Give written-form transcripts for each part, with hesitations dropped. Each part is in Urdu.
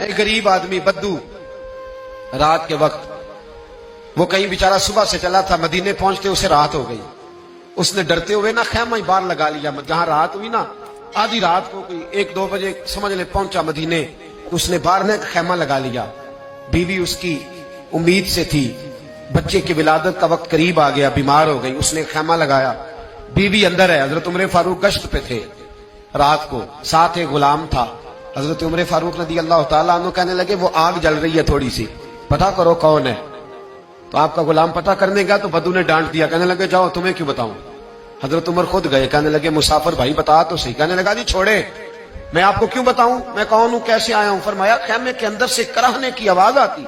ایک غریب آدمی بدو رات کے وقت وہ کہیں بیچارہ صبح سے چلا تھا، مدینے پہنچتے اسے رات ہو گئی. اس نے ڈرتے ہوئے نا خیمہ ہی باہر لگا لیا. جہاں رات ہوئی نا آدھی رات کو کوئی 1-2 بجے سمجھ لے پہنچا مدینے، اس نے باہر نے خیمہ لگا لیا. بیوی اس کی امید سے تھی، بچے کی ولادت کا وقت قریب آ گیا، بیمار ہو گئی، اس نے خیمہ لگایا. بیوی اندر ہے. حضرت عمر فاروق گشت پہ تھے رات کو، ساتھ ایک غلام تھا. حضرت عمر فاروق رضی اللہ تعالیٰ عنہ کہنے لگے وہ آگ جل رہی ہے تھوڑی سی، پتہ کرو کون ہے. تو آپ کا غلام پتہ کرنے گیا تو بدو نے ڈانٹ دیا، کہنے لگے جاؤ تمہیں کیوں بتاؤں. حضرت عمر خود گئے، کہنے لگے مسافر بھائی بتا تو صحیح. کہنے لگا جی چھوڑے، میں آپ کو کیوں بتاؤں، میں کون ہوں، کیسے آیا ہوں. فرمایا خیمے کے اندر سے کراہنے کی آواز آتی،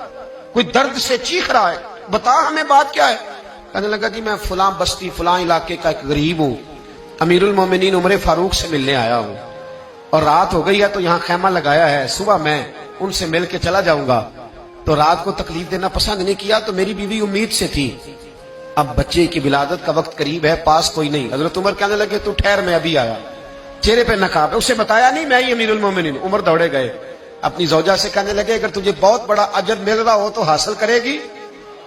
کوئی درد سے چیخ رہا ہے، بتا ہمیں بات کیا ہے. کہنے لگا جی میں فلاں بستی فلاں علاقے کا ایک غریب ہوں، امیر المومنین عمر فاروق سے ملنے آیا ہوں، اور رات ہو گئی ہے تو یہاں خیمہ لگایا ہے، صبح میں ان سے مل کے چلا جاؤں گا. تو رات کو تکلیف دینا پسند نہیں کیا، تو میری بیوی امید سے تھی، اب بچے کی ولادت کا وقت قریب ہے، پاس کوئی نہیں. حضرت عمر کہنے لگے تو ٹھہر میں ابھی آیا. چہرے پہ نقاب ہے، اسے بتایا نہیں میں ہی امیر المومنین. عمر دوڑے گئے اپنی زوجہ سے، کہنے لگے اگر تجھے بہت بڑا اجر مل رہا ہو تو حاصل کرے گی.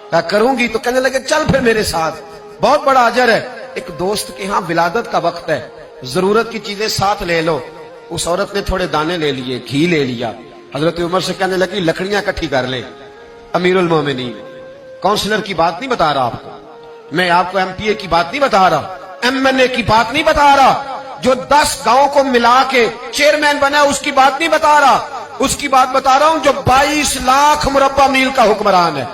کہا کروں گی. تو کہنے لگے چل پھر میرے ساتھ، بہت بڑا اجر ہے. ایک دوست کے ہاں ولادت کا وقت ہے، ضرورت کی چیزیں ساتھ لے لو. اس عورت نے تھوڑے دانے لے لیے، گھی لے لیا. حضرت عمر سے کہنے لگی لکڑیاں اکٹھی کر لیں. امیر المومنین کونسلر کی بات نہیں بتا رہا آپ کو، میں آپ کو ایم پی اے کی بات نہیں بتا رہا، ایم این اے کی بات نہیں بتا رہا، جو 10 گاؤں کو ملا کے چیئرمین بنا اس کی بات نہیں بتا رہا، اس کی بات بتا رہا ہوں جو 22 لاکھ مربع میل کا حکمران ہے.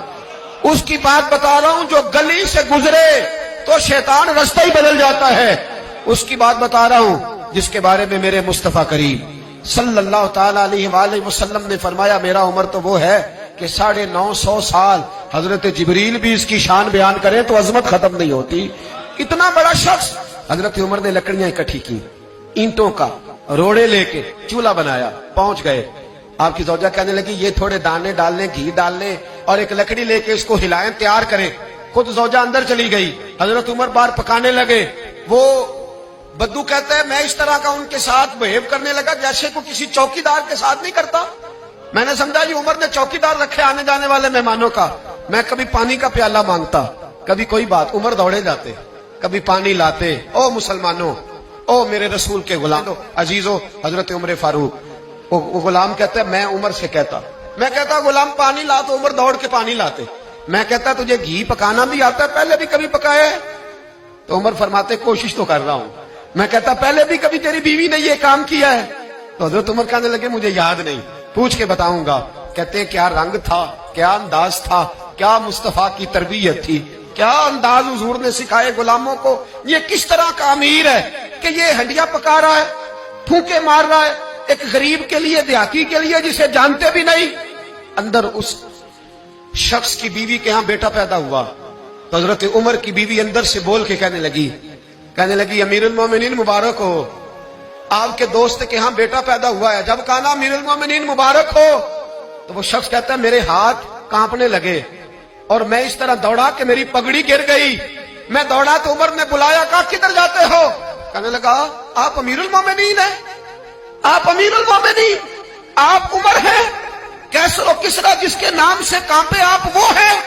اس کی بات بتا رہا ہوں جو گلی سے گزرے تو شیطان رستہ ہی بدل جاتا ہے. اس کی بات بتا رہا ہوں جس کے بارے میں میرے مصطفیٰ کریم صلی اللہ تعالی علیہ وآلہ وسلم نے فرمایا میرا عمر تو وہ ہے کہ 950 سال حضرت جبریل بھی اس کی شان بیان کریں تو عظمت ختم نہیں ہوتی. اتنا بڑا شخص. حضرت عمر نے لکڑیاں اکٹھی کی، اینٹوں کا روڑے لے کے چولہا بنایا، پہنچ گئے. آپ کی زوجہ کہنے لگی یہ تھوڑے دانے ڈال لیں، گھی ڈال لیں اور ایک لکڑی لے کے اس کو ہلائیں، تیار کریں. خود زوجہ اندر چلی گئی. حضرت عمر باہر پکانے لگے. وہ بدو کہتا ہے میں اس طرح کا ان کے ساتھ بہیو کرنے لگا جیسے کو کسی چوکیدار کے ساتھ نہیں کرتا. میں نے سمجھا جی عمر نے چوکیدار رکھے آنے جانے والے مہمانوں کا. میں کبھی پانی کا پیالہ مانگتا، کبھی کوئی بات، عمر دوڑے جاتے، کبھی پانی لاتے. او مسلمانوں، او میرے رسول کے غلام عزیزو، حضرت عمر فاروق. وہ غلام کہتا ہے میں عمر سے کہتا، میں کہتا غلام پانی لا تو عمر دوڑ کے پانی لاتے. میں کہتا تجھے گھی پکانا بھی آتا ہے، پہلے بھی کبھی پکایا ہے؟ تو عمر فرماتے کوشش تو کر رہا ہوں. میں کہتا پہلے بھی کبھی تیری بیوی نے یہ کام کیا ہے؟ تو حضرت عمر کہنے لگے مجھے یاد نہیں، پوچھ کے بتاؤں گا. کہتے ہیں کیا رنگ تھا، کیا انداز تھا، کیا مصطفیٰ کی تربیت تھی، کیا انداز حضور نے سکھائے غلاموں کو. یہ کس طرح کا امیر ہے کہ یہ ہنڈیاں پکا رہا ہے، پھونکے مار رہا ہے ایک غریب کے لیے، دیہاتی کے لیے جسے جانتے بھی نہیں. اندر اس شخص کی بیوی کے ہاں بیٹا پیدا ہوا تو حضرت عمر کی بیوی اندر سے بول کے کہنے لگی امیر المومنین مبارک ہو، آپ کے دوست کے ہاں بیٹا پیدا ہوا ہے. جب کہا نا امیر المومنین مبارک ہو تو وہ شخص کہتا ہے میرے ہاتھ کانپنے لگے اور میں اس طرح دوڑا کہ میری پگڑی گر گئی. میں دوڑا تو عمر نے بلایا، کہا کدھر جاتے ہو؟ کہنے لگا آپ امیر المومنین ہیں، آپ امیر المومنین، آپ عمر ہیں. کیسر و کسرا جس کے نام سے کانپے آپ وہ ہیں،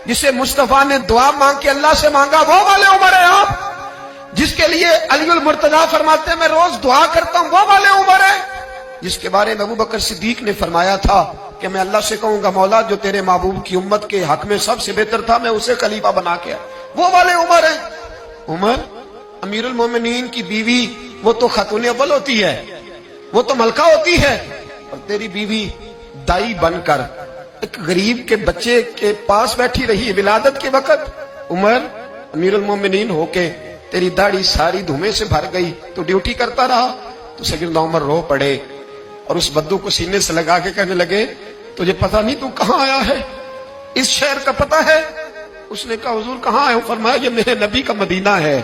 جسے مصطفیٰ نے دعا مانگ کے اللہ سے مانگا وہ والے عمر ہیں آپ، جس کے لیے علی المرتضیٰ فرماتے ہیں میں روز دعا کرتا ہوں وہ والے عمر ہیں، جس کے بارے میں ابو بکر صدیق نے فرمایا تھا کہ میں اللہ سے کہوں گا مولا جو تیرے محبوب کی امت کے حق میں سب سے بہتر تھا میں اسے خلیفہ بنا کے وہ والے عمر ہیں. عمر امیر المومنین کی بیوی وہ تو خاتون اول ہوتی ہے، وہ تو ملکہ ہوتی ہے، اور تیری بیوی دائی بن کر ایک غریب کے بچے کے پاس بیٹھی رہی ولادت کے وقت. عمر امیر المومنین ہو کے تیری داڑھی ساری دھومے سے بھر گئی، تو ڈیوٹی کرتا رہا. تو سیدنا عمر رو پڑے اور اس بدو کو سینے سے لگا کے کہنے لگے تجھے پتہ نہیں تو کہاں آیا ہے، اس شہر کا پتہ ہے؟ اس نے کہا حضور کہاں ہے؟ فرمایا یہ میرے نبی کا مدینہ ہے،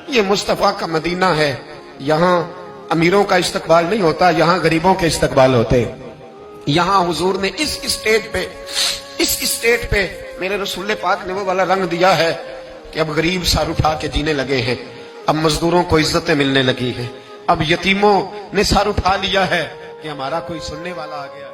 یہ مصطفیٰ کا مدینہ ہے، یہاں امیروں کا استقبال نہیں ہوتا، یہاں غریبوں کے استقبال ہوتے. یہاں حضور نے اس اسٹیٹ پہ میرے رسول پاک نے وہ والا رنگ دیا ہے کہ اب غریب سر اٹھا کے جینے لگے ہیں، اب مزدوروں کو عزتیں ملنے لگی ہیں، اب یتیموں نے سر اٹھا لیا ہے کہ ہمارا کوئی سننے والا آ گیا.